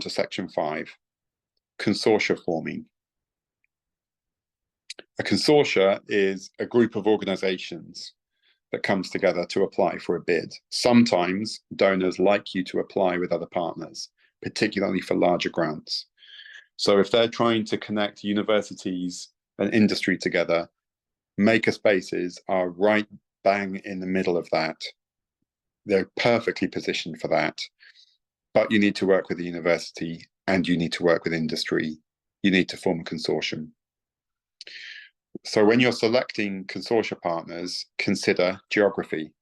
to section 5, consortia forming. A consortia is a group of organizations that comes together to apply for a bid. Sometimes donors like you to apply with other partners, particularly for larger grants. So if they're trying to connect universities and industry together, makerspaces are right bang in the middle of that. They're perfectly positioned for that. But you need to work with the university and you need to work with industry. You need to form a consortium. So when you're selecting consortia partners, consider geography.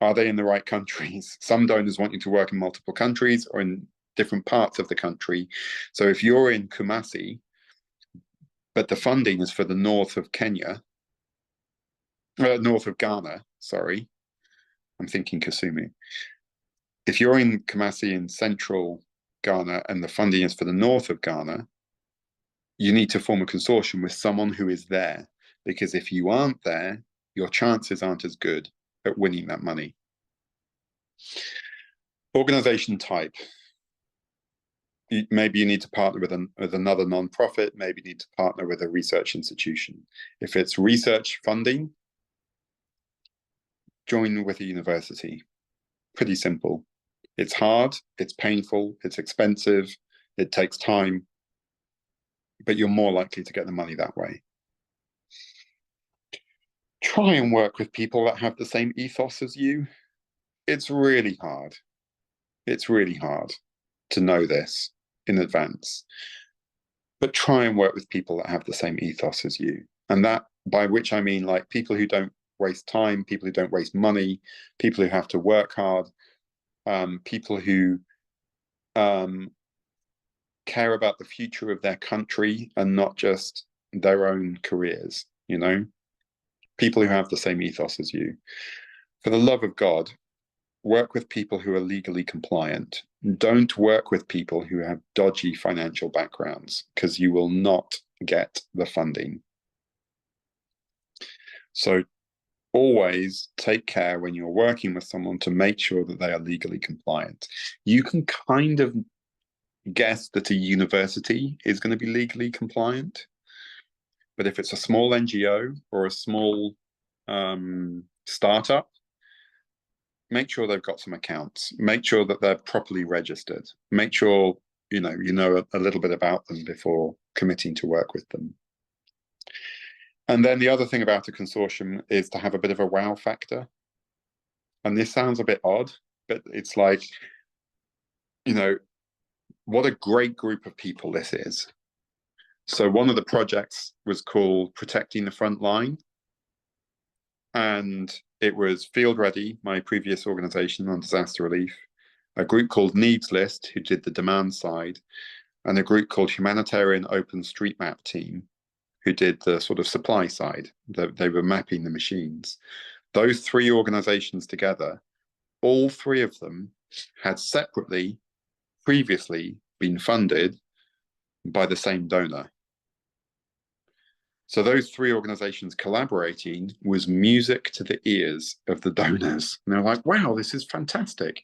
Are they in the right countries? Some donors want you to work in multiple countries or in different parts of the country. So if you're in Kumasi, but the funding is for the north of Kenya, north of Ghana, sorry, I'm thinking Kisumu. If you're in Kumasi in central Ghana and the funding is for the north of Ghana, you need to form a consortium with someone who is there, because if you aren't there, your chances aren't as good at winning that money. Organization type. Maybe you need to partner with another non-profit, maybe you need to partner with a research institution. If it's research funding, join with a university. Pretty simple. It's hard, it's painful, it's expensive, it takes time, but you're more likely to get the money that way. Try and work with people that have the same ethos as you. It's really hard. It's really hard to know this in advance. But try and work with people that have the same ethos as you. And that, by which I mean like people who don't waste time, people who don't waste money, people who have to work hard, people who care about the future of their country and not just their own careers, you know? People who have the same ethos as you. For the love of God, work with people who are legally compliant. Don't work with people who have dodgy financial backgrounds, because you will not get the funding. So always take care when you're working with someone to make sure that they are legally compliant. You can kind of guess that a university is going to be legally compliant, but if it's a small NGO or a small startup, make sure they've got some accounts, make sure that they're properly registered, make sure you know a little bit about them before committing to work with them. And then the other thing about a consortium is to have a bit of a wow factor. And this sounds a bit odd, but it's like, you know, what a great group of people this is. So one of the projects was called Protecting the Front Line. And it was Field Ready, my previous organization on disaster relief, a group called Needs List, who did the demand side, and a group called Humanitarian OpenStreetMap Team, who did the sort of supply side. They were mapping the machines. Those three organizations together, all three of them had separately previously been funded by the same donor. So those three organizations collaborating was music to the ears of the donors. And they're like, wow, this is fantastic.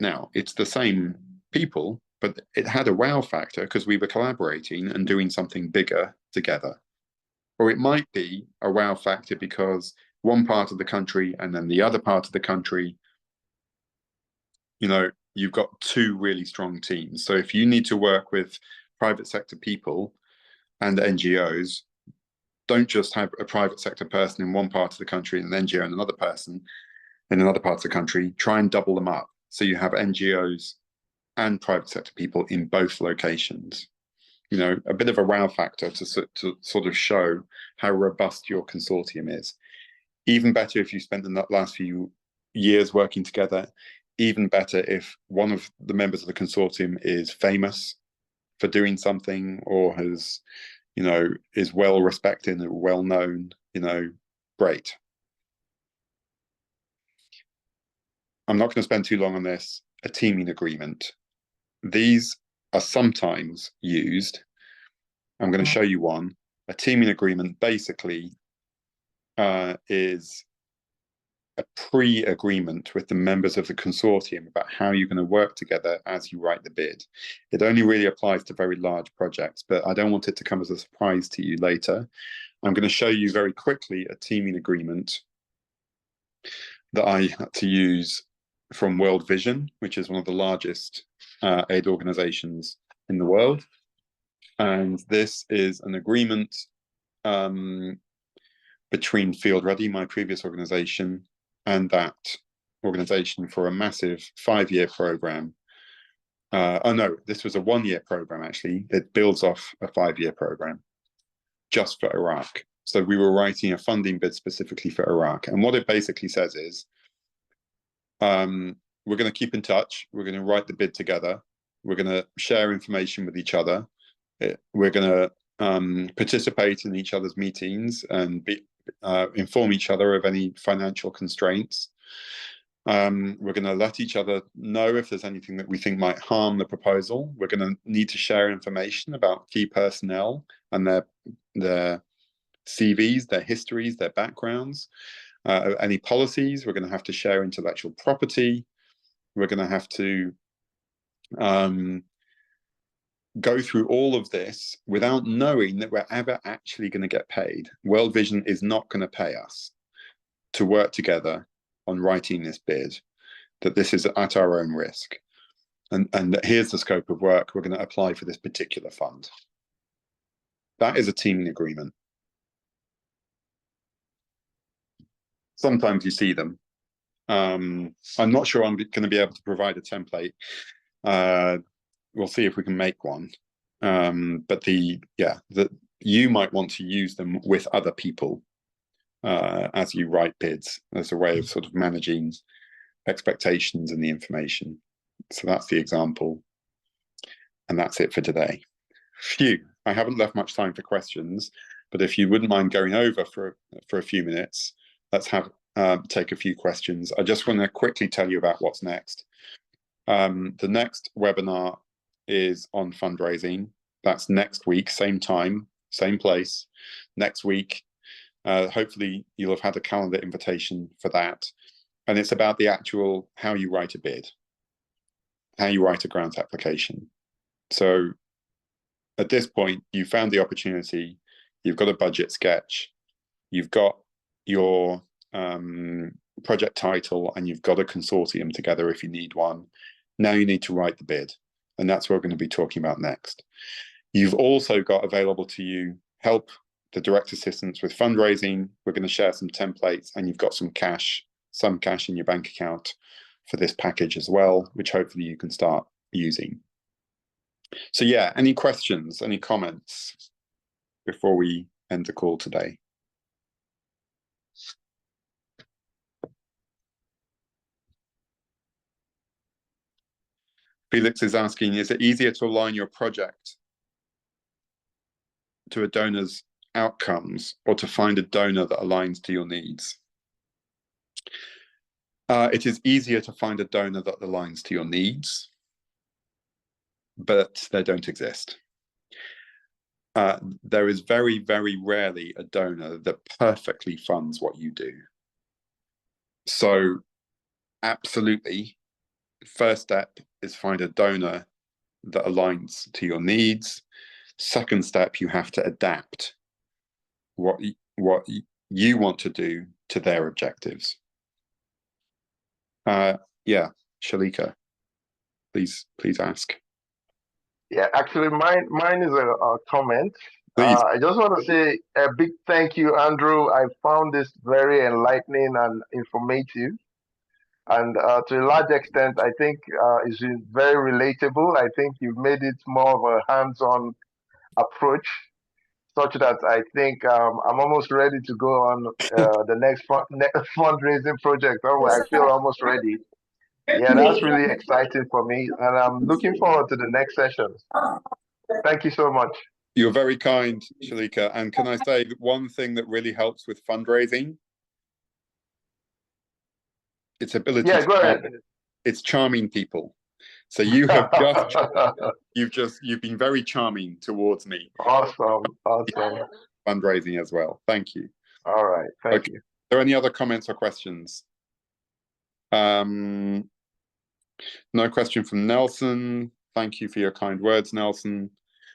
Now, it's the same people, but it had a wow factor because we were collaborating and doing something bigger together. Or it might be a wow factor because one part of the country and then the other part of the country, you know, you've got two really strong teams. So if you need to work with private sector people and NGOs, don't just have a private sector person in one part of the country and an NGO and another person in another part of the country. Try and double them up. So you have NGOs and private sector people in both locations. You know, a bit of a wow factor to sort of show how robust your consortium is. Even better if you spent the last few years working together. Even better if one of the members of the consortium is famous for doing something or has, you know, is well respected and well known, you know, great. I'm not going to spend too long on this. A teaming agreement. These are sometimes used. I'm going to show you one. A teaming agreement basically is a pre-agreement with the members of the consortium about how you're going to work together as you write the bid. It only really applies to very large projects, but I don't want it to come as a surprise to you later. I'm going to show you very quickly a teaming agreement that I had to use from World Vision, which is one of the largest aid organizations in the world. And this is an agreement between Field Ready, my previous organization, and that organization for a massive 5-year program. Oh no, this was a 1-year program actually. It builds off a 5-year program just for Iraq. So we were writing a funding bid specifically for Iraq. And what it basically says is, we're going to keep in touch. We're going to write the bid together. We're going to share information with each other. We're going to participate in each other's meetings and inform each other of any financial constraints. We're going to let each other know if there's anything that we think might harm the proposal. We're going to need to share information about key personnel and their CVs, their histories, their backgrounds. Any policies, we're going to have to share intellectual property. We're going to have to go through all of this without knowing that we're ever actually going to get paid. World Vision is not going to pay us to work together on writing this bid, that this is at our own risk. And here's the scope of work we're going to apply for this particular fund. That is a teaming agreement. Sometimes you see them. I'm not sure I'm going to be able to provide a template. We'll see if we can make one. But you might want to use them with other people as you write bids, as a way of sort of managing expectations and the information. So that's the example. And that's it for today. Phew, I haven't left much time for questions, but if you wouldn't mind going over for a few minutes, let's take a few questions. I just want to quickly tell you about what's next. The next webinar is on fundraising. That's next week, same time, same place, next week. Hopefully you'll have had a calendar invitation for that. And it's about the actual, how you write a bid, how you write a grant application. So at this point, you found the opportunity, you've got a budget sketch, you've got your project title, and you've got a consortium together if you need one. Now you need to write the bid. And that's what we're going to be talking about next. You've also got available to you help, the direct assistance with fundraising. We're going to share some templates, and you've got some cash in your bank account for this package as well, which hopefully you can start using. So yeah, any questions, any comments before we end the call today? Felix is asking, is it easier to align your project to a donor's outcomes or to find a donor that aligns to your needs? It is easier to find a donor that aligns to your needs, but they don't exist. There is very, very rarely a donor that perfectly funds what you do. So absolutely, first step is find a donor that aligns to your needs. Second step, you have to adapt what you want to do to their objectives. Yeah, Shalika, please ask. Yeah, actually, mine is a comment. I just want to say a big thank you, Andrew. I found this very enlightening and informative. And to a large extent, I think it's very relatable. I think you've made it more of a hands-on approach, such that I think I'm almost ready to go on the next fundraising project. Oh, I feel almost ready. Yeah, that's really exciting for me, and I'm looking forward to the next sessions. Thank you so much. You're very kind, Shalika. And can I say that one thing that really helps with fundraising? Its ability Yeah, go ahead. It's charming people. So you have you've been very charming towards me. Awesome. Fundraising as well. Thank you. All right. Thank you. Are there any other comments or questions? No question from Nelson. Thank you for your kind words, Nelson.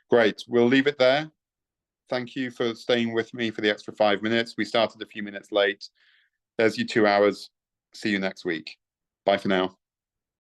Great. We'll leave it there. Thank you for staying with me for the extra 5 minutes. We started a few minutes late. There's your 2 hours. See you next week. Bye for now.